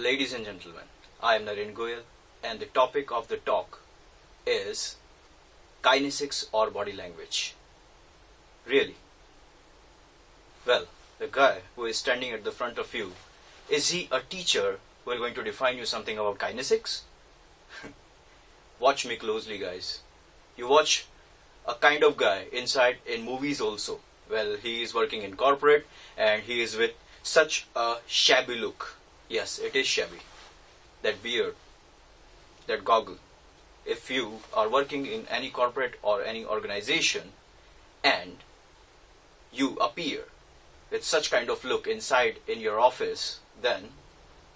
Ladies and gentlemen, I am Naren Goyal and the topic of the talk is kinesics or body language. Really? Well, the guy who is standing at the front of you, is he a teacher who is going to define you something about kinesics? Watch me closely, guys. You watch a kind of guy inside in movies also. Well, he is working in corporate and he is with such a shabby look. Yes, it is shabby. That beard, that goggle. If you are working in any corporate or any organization and you appear with such kind of look inside in your office, then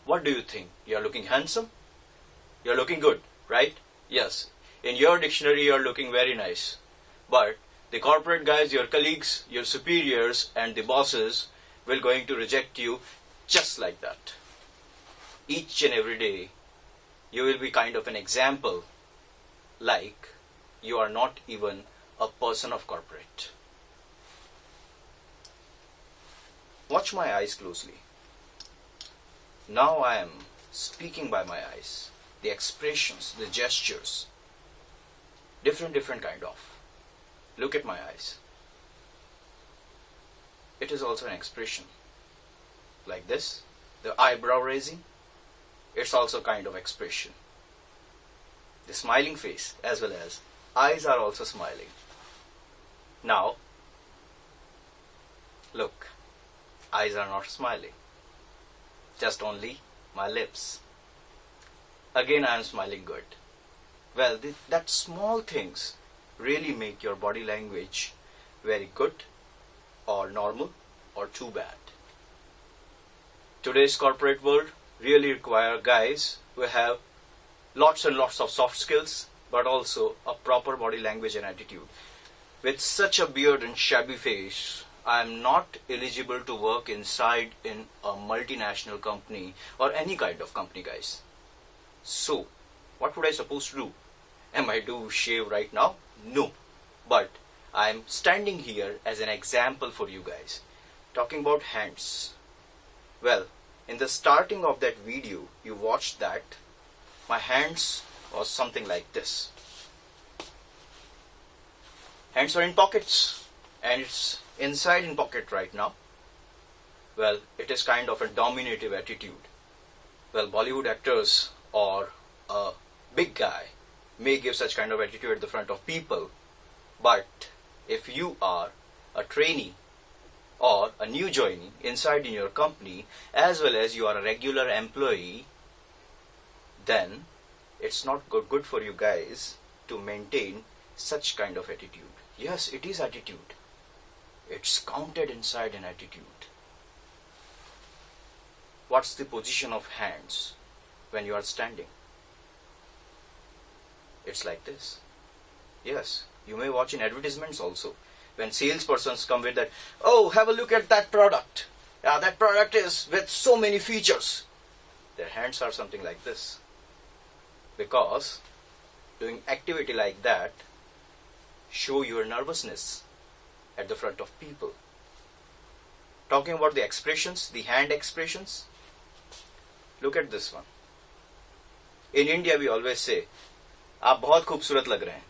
what do you think? You are looking handsome? You are looking good, right? Yes. In your dictionary, you are looking very nice. But the corporate guys, your colleagues, your superiors and the bosses will going to reject you just like that. Each and every day, you will be kind of an example like you are not even a person of corporate. Watch my eyes closely. Now I am speaking by my eyes. The expressions, the gestures, different kind of. Look at my eyes. It is also an expression. Like this, the eyebrow raising, it's also kind of expression. The smiling face as well as eyes are also smiling. Now, look, eyes are not smiling. Just only my lips. Again I am smiling good. Well, that small things really make your body language very good or normal or too bad. Today's corporate world really require guys who have lots and lots of soft skills but also a proper body language and attitude. With such a beard and shabby face, I am not eligible to work inside in a multinational company or any kind of company, guys. So, what would I supposed to do? Am I to shave right now? No. But I am standing here as an example for you guys. Talking about hands. Well, in the starting of that video, you watched that my hands was something like this. Hands are in pockets and it's inside in pocket right now. Well, it is kind of a dominative attitude. Well, Bollywood actors or a big guy may give such kind of attitude at the front of people, but if you are a trainee or a new joinee inside in your company as well as you are a regular employee, then it's not good for you guys to maintain such kind of attitude. Yes, it is attitude. It's counted inside an attitude. What's the position of hands when you are standing? It's like this. Yes, you may watch in advertisements also. When salespersons come with that, oh, have a look at that product. Yeah, that product is with so many features. Their hands are something like this. Because doing activity like that show your nervousness at the front of people. Talking about the expressions, the hand expressions. Look at this one. In India we always say, आप बहुत खूबसूरत लग रहे हैं,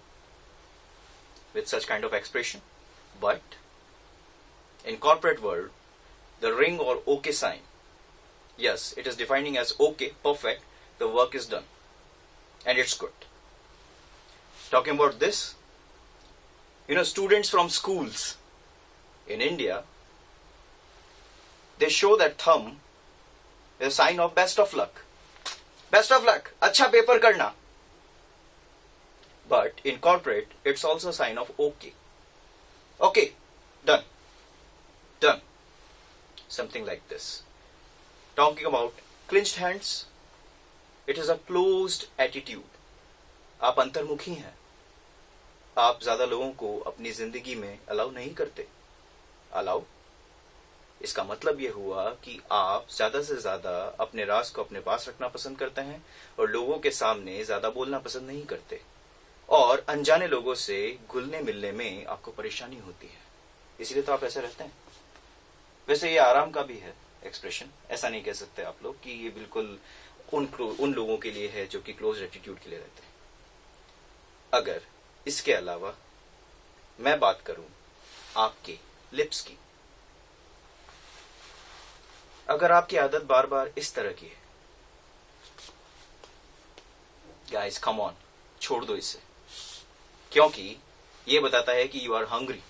with such kind of expression. But in corporate world, the ring or OK sign, yes, it is defining as OK, perfect, the work is done and it's good. Talking about this, students from schools in India, they show that thumb is a sign of best of luck. Best of luck, अच्छा paper करना. But in corporate, it's also a sign of OK. Okay, done. Done. Something like this. Talking about clenched hands, it is a closed attitude. आप अंतर्मुखी हैं. आप ज़्यादा लोगों को अपनी ज़िंदगी में अलाउ नहीं करते. अलाउ इसका मतलब ये हुआ कि आप ज़्यादा से ज़्यादा अपने राज को अपने पास रखना पसंद करते हैं और लोगों के सामने ज़्यादा बोलना पसंद नहीं करते. और अनजाने लोगों से घुलने मिलने में आपको परेशानी होती है, इसलिए तो आप ऐसे रहते हैं. वैसे ये आराम का भी है, एक्सप्रेशन, ऐसा नहीं कह सकते आप लोग कि ये बिल्कुल उन लोगों के लिए है जो कि क्लोज एटीट्यूड के लिए रहते हैं। अगर इसके अलावा मैं बात करूं आपके लिप्स की, अगर आपकी आदत बार बार इस तरह की है, गाइस कम ऑन, छोड़ दो इसे, क्योंकि ये बताता है कि यू आर हंग्री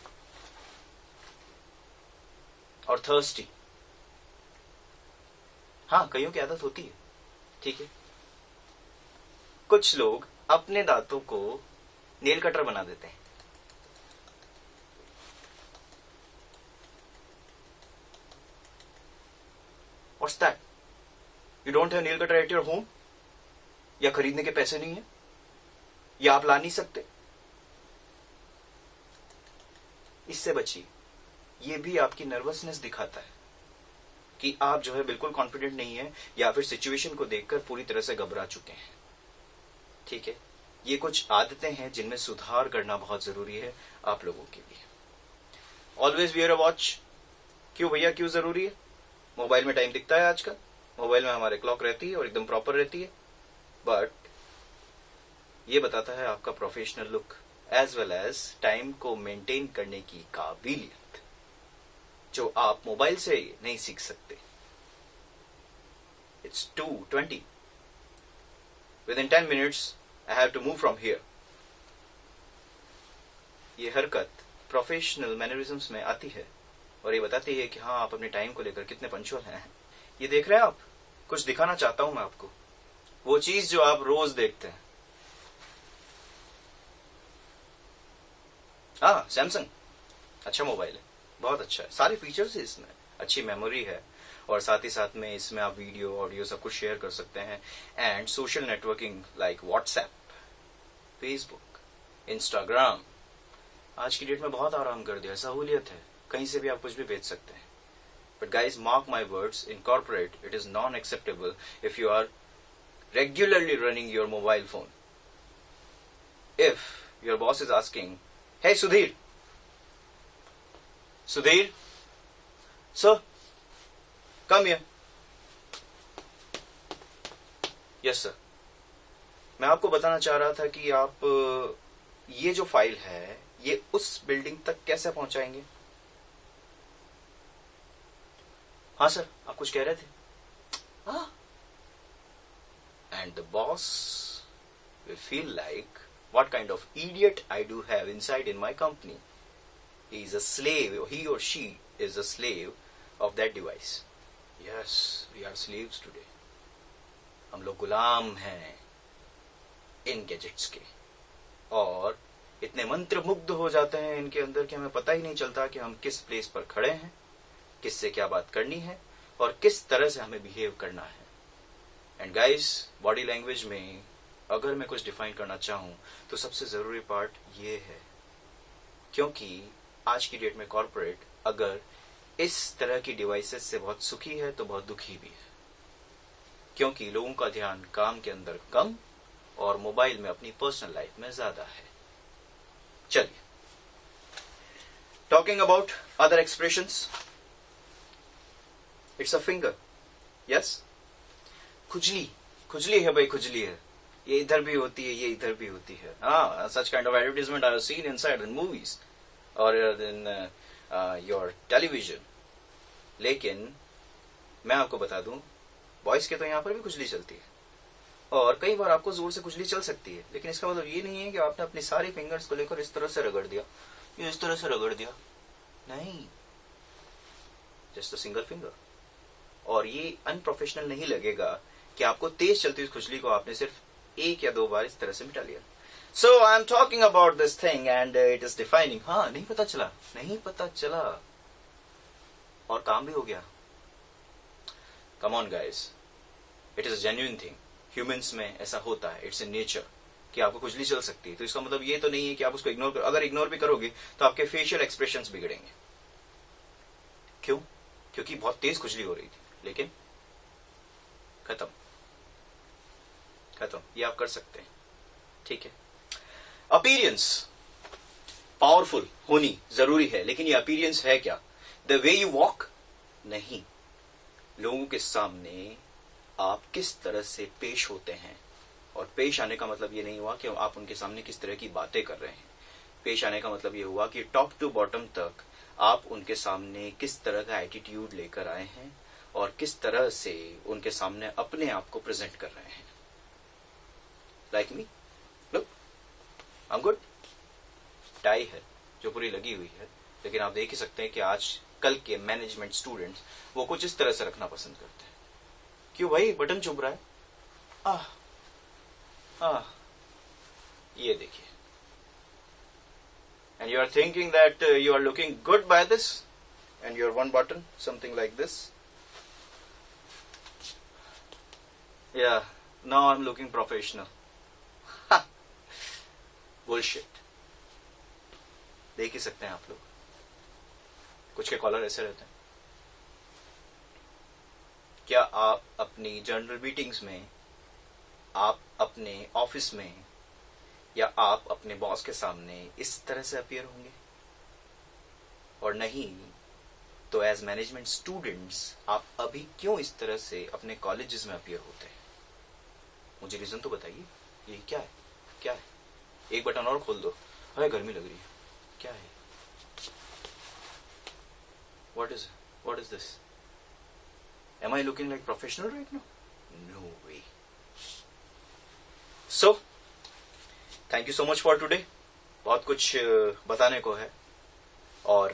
और थर्स्टी। हाँ, कईयों की आदत होती है, ठीक है। कुछ लोग अपने दांतों को नेल कटर बना देते हैं। What's that? You don't have nail cutter at your home? या खरीदने के पैसे नहीं है, या आप ला नहीं सकते? इससे बचिए। ये भी आपकी नर्वसनेस दिखाता है कि आप जो है बिल्कुल कॉन्फिडेंट नहीं है, या फिर सिचुएशन को देखकर पूरी तरह से घबरा चुके हैं, ठीक है। ये कुछ आदतें हैं जिनमें सुधार करना बहुत जरूरी है आप लोगों के लिए। Always wear a watch. क्यों भैया, क्यों जरूरी है? मोबाइल में टाइम दिखता है आजकल, मोबाइल में हमारे क्लॉक रहती है और एकदम प्रॉपर रहती है, बट ये बताता है आपका professional look as well as time को मेंटेन करने की काबिलियत, जो आप मोबाइल से नहीं सीख सकते। It's 2:20. Within 10 minutes, I have to move from here. ये हरकत प्रोफेशनल मैनरिज्म्स में आती है और ये बताती है कि हाँ, आप अपने टाइम को लेकर कितने पंक्चुअल हैं। ये देख रहे हैं आप, कुछ दिखाना चाहता हूं मैं आपको, वो चीज जो आप रोज देखते हैं। हाँ, सैमसंग अच्छा मोबाइल है, बहुत अच्छा है, सारे फीचर्स है इसमें, अच्छी मेमोरी है, और साथ ही साथ में इसमें आप वीडियो ऑडियो सब कुछ शेयर कर सकते हैं। And social networking like WhatsApp, Facebook, Instagram आज की डेट में बहुत आराम कर दिया, सहूलियत है, कहीं से भी आप कुछ भी भेज सकते हैं। But guys, mark my words, in corporate it is non acceptable if you are regularly running your mobile phone. If your boss is asking, hey Sudhir, sir, come here. Yes sir. मैं आपको बताना चाह रहा था कि आप ये जो फाइल है ये उस बिल्डिंग तक कैसे पहुंचाएंगे? हाँ सर, आप कुछ कह रहे थे? हाँ। And the boss will feel like, what kind of idiot I do have inside in my company. He is a slave, or he or she is a slave of that device. Yes, we are slaves today. हम लोग गुलाम हैं इन gadgets के, और इतने मंत्रमुग्ध हो जाते हैं इनके अंदर कि हमें पता ही नहीं चलता कि हम किस प्लेस पर खड़े हैं, किससे क्या बात करनी है और किस तरह से हमें बिहेव करना है। एंड गाइस, बॉडी लैंग्वेज में अगर मैं कुछ डिफाइन करना चाहूं तो सबसे जरूरी पार्ट ये है, क्योंकि आज की डेट में कॉर्पोरेट अगर इस तरह की डिवाइसेस से बहुत सुखी है तो बहुत दुखी भी है, क्योंकि लोगों का ध्यान काम के अंदर कम और मोबाइल में अपनी पर्सनल लाइफ में ज्यादा है। चलिए, talking about other expressions, it's a finger. Yes, खुजली है भाई, खुजली है, ये इधर भी होती है, ये इधर भी होती है। हाँ, such kind of advertisement I have seen inside in movies और इन योर टेलीविजन। लेकिन मैं आपको बता दूं, बॉयज के तो यहाँ पर भी खुजली चलती है, और कई बार आपको जोर से खुजली चल सकती है, लेकिन इसका मतलब ये नहीं है कि आपने अपनी सारी फिंगर्स को लेकर इस तरह से रगड़ दिया, ये इस तरह से रगड़ दिया, नहीं, जस्ट अ सिंगल फिंगर। और ये अनप्रोफेशनल नहीं लगेगा कि आपको तेज चलती हुई खुजली को आपने सिर्फ 1 या 2 बार इस तरह से मिटा लिया। So I am talking about this thing and it is defining. हाँ, नहीं पता चला और काम भी हो गया। Come on guys, it is a genuine thing, humans में ऐसा होता है, इट्स इन नेचर कि आपको खुजली चल सकती है। तो इसका मतलब ये तो नहीं है कि आप उसको इग्नोर करो, अगर इग्नोर भी करोगे तो आपके फेशियल एक्सप्रेशंस बिगड़ेंगे। क्यों? क्योंकि बहुत तेज खुजली हो रही थी, लेकिन खत्म, ये आप कर सकते हैं, ठीक है। अपीयरेंस पावरफुल होनी जरूरी है, लेकिन ये अपीयरेंस है क्या? द वे यू वॉक नहीं, लोगों के सामने आप किस तरह से पेश होते हैं। और पेश आने का मतलब ये नहीं हुआ कि आप उनके सामने किस तरह की बातें कर रहे हैं। पेश आने का मतलब ये हुआ कि टॉप टू बॉटम तक आप उनके सामने किस तरह का एटीट्यूड लेकर आए हैं और किस तरह से उनके सामने अपने आप को प्रेजेंट कर रहे हैं। Like me, look, I am good. Tie है जो पूरी लगी हुई है, लेकिन आप देख ही सकते हैं कि आज कल के मैनेजमेंट स्टूडेंट्स वो कुछ इस तरह से रखना पसंद करते हैं। क्यों भाई, बटन चुभ रहा है। ये देखिए, and you are thinking that you are looking good by this and your one button something like this. Yeah, now I'm looking professional. Bullshit. देख ही सकते हैं आप लोग, कुछ के कॉलर ऐसे रहते हैं। क्या आप अपनी जर्नल मीटिंग्स में, आप अपने ऑफिस में, या आप अपने बॉस के सामने इस तरह से अपीयर होंगे? और नहीं तो एज मैनेजमेंट स्टूडेंट्स आप अभी क्यों इस तरह से अपने कॉलेजेस में अपीयर होते हैं? मुझे रीजन तो बताइए, ये क्या है? क्या है? एक बटन और खोल दो, अरे गर्मी लग रही है। क्या है? What is this? Am I looking like professional right now? No way. So, thank you so much for today. बहुत कुछ बताने को है, और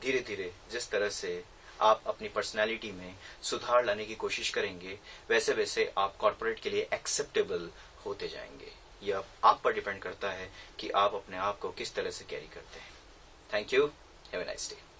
धीरे धीरे जिस तरह से आप अपनी पर्सनैलिटी में सुधार लाने की कोशिश करेंगे, वैसे वैसे आप कॉर्पोरेट के लिए एक्सेप्टेबल होते जाएंगे। यह आप पर डिपेंड करता है कि आप अपने आप को किस तरह से कैरी करते हैं। Thank you, have a nice day.